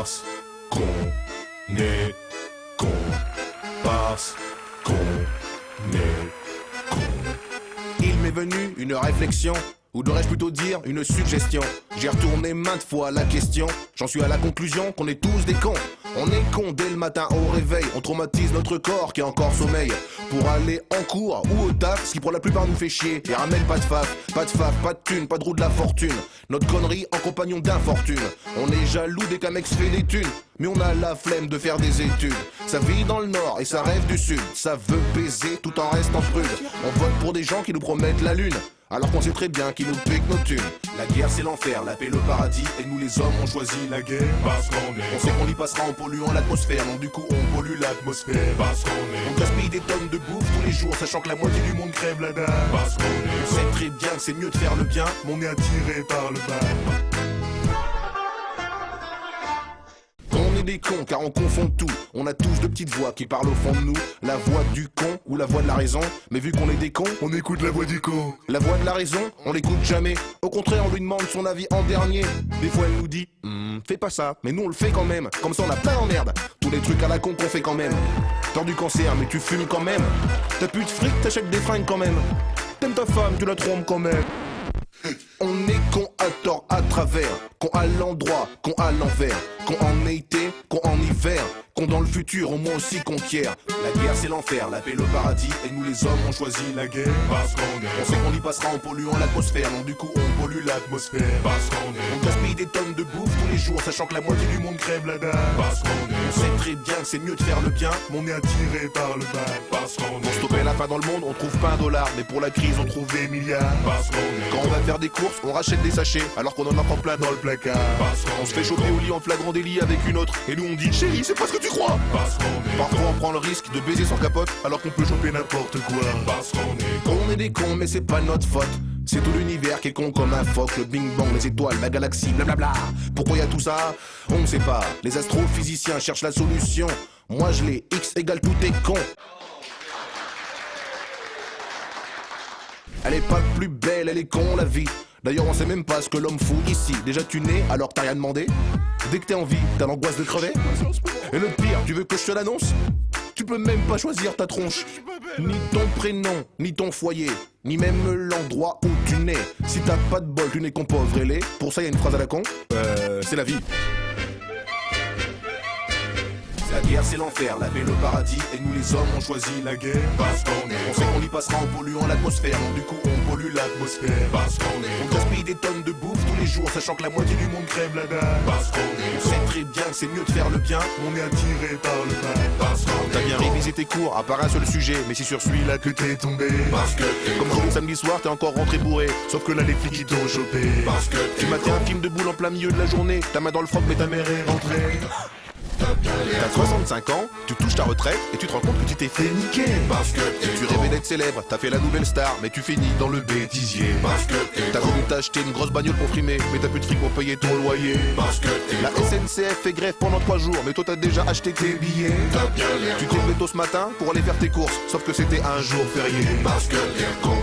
Parce qu'on est con. Parce qu'on est con. Il m'est venu une réflexion, ou devrais-je plutôt dire une suggestion. J'ai retourné maintes fois la question, j'en suis à la conclusion qu'on est tous des cons. On est cons dès le matin au réveil, on traumatise notre corps qui est encore sommeil pour aller en cours ou au taf, ce qui pour la plupart nous fait chier. Et ramène pas de faf, pas de thune, pas de roue de la fortune. Notre connerie en compagnon d'infortune. On est jaloux dès qu'un mec se fait des thunes, mais on a la flemme de faire des études. Ça vit dans le nord et ça rêve du sud, ça veut baiser tout en restant prude. On vote pour des gens qui nous promettent la lune, alors qu'on sait très bien qu'ils nous piquent nos thunes. La guerre c'est l'enfer, la paix le paradis, et nous les hommes on choisit la guerre parce qu'on est. On sait qu'on y passera en polluant l'atmosphère, donc du coup on pollue l'atmosphère parce qu'on est. On gaspille des tonnes de bouffe tous les jours, sachant que la moitié du monde crève la dalle parce qu'on est. On sait très bien que c'est mieux de faire le bien, mais on est attiré par le mal. On est des cons car on confond tout. On a tous de petites voix qui parlent au fond de nous. La voix du con ou la voix de la raison. Mais vu qu'on est des cons, on écoute la voix du con. La voix de la raison, on l'écoute jamais. Au contraire, on lui demande son avis en dernier. Des fois elle nous dit fais pas ça, mais nous on le fait quand même. Comme ça on a plein d'emmerdes. Tous les trucs à la con qu'on fait quand même. Peur du cancer mais tu fumes quand même. T'as plus de fric, t'achètes des fringues quand même. T'aimes ta femme, tu la trompes quand même. On est con à tort, à travers, con à l'endroit, con à l'envers, con en été, con en hiver, con dans le futur, au moins aussi conquiert. La guerre c'est l'enfer, la paix le paradis, et nous les hommes on choisit la guerre parce qu'on est. On sait qu'on y passera en polluant l'atmosphère, donc du coup on pollue l'atmosphère parce qu'on est. On gaspille des tonnes de bouffe tous les jours, sachant que la moitié du monde crève la dalle parce qu'on est. On sait très bien que c'est mieux de faire le bien, mais on est attiré par le mal parce qu'on est. Pour stopper la faim dans le monde, on trouve pas $1, mais pour la crise on trouve des milliards parce qu'on est. Quand on va faire des courses, on rachète des sachets, alors qu'on en a encore plein dans le placard. On se fait choper au lit en flagrant délit avec une autre, et nous on dit chérie, c'est pas ce que tu crois. Parfois on prend le risque de baiser sans capote, alors qu'on peut choper n'importe quoi. Parce qu'on est des cons, mais c'est pas notre faute. C'est tout l'univers qui est con comme un phoque, le bing bang, les étoiles, la galaxie, blablabla. Pourquoi y a tout ça? On ne sait pas. Les astrophysiciens cherchent la solution. Moi je l'ai, X égale tout est con. Elle est pas plus belle, elle est con la vie. D'ailleurs on sait même pas ce que l'homme fout ici. Déjà tu nais alors que t'as rien demandé. Dès que t'es en vie, t'as l'angoisse de crever. Et le pire, tu veux que je te l'annonce? Tu peux même pas choisir ta tronche. Ni ton prénom, ni ton foyer, ni même l'endroit où tu nais. Si t'as pas de bol, tu n'es qu'un pauvre et laid. Pour ça y a une phrase à la con, c'est la vie. La guerre c'est l'enfer, la paix le paradis, et nous les hommes on choisit la guerre parce qu'on est. On sait qu'on y passera en polluant l'atmosphère, donc du coup on pollue l'atmosphère parce qu'on est. On gaspille des tonnes de bouffe tous les jours, sachant que la moitié du monde crève la dalle parce qu'on est. On sait très bien que c'est mieux de faire le bien, on est attiré par le mal parce qu'on est. T'as bien révisé tes cours, à part un seul sujet, mais c'est sur celui-là que t'es tombé parce que t'es comme tous les samedis soirs, t'es encore rentré bourré, sauf que là les flics ils t'ont chopé parce que tu matais un film de boule en plein milieu de la journée, ta main dans le froc mais ta mère est rentrée. T'as 65 ans, tu touches ta retraite et tu te rends compte que tu t'es fait niquer. Parce que tu rêvais d'être célèbre, t'as fait la nouvelle star, mais tu finis dans le bêtisier. Parce que t'as voulu t'acheter une grosse bagnole pour frimer, mais t'as plus de fric pour payer ton loyer. Parce que la SNCF fait grève pendant 3 jours, mais toi t'as déjà acheté tes billets. Tu t'es levé tôt ce matin pour aller faire tes courses, sauf que c'était un jour férié. Parce que t'es con.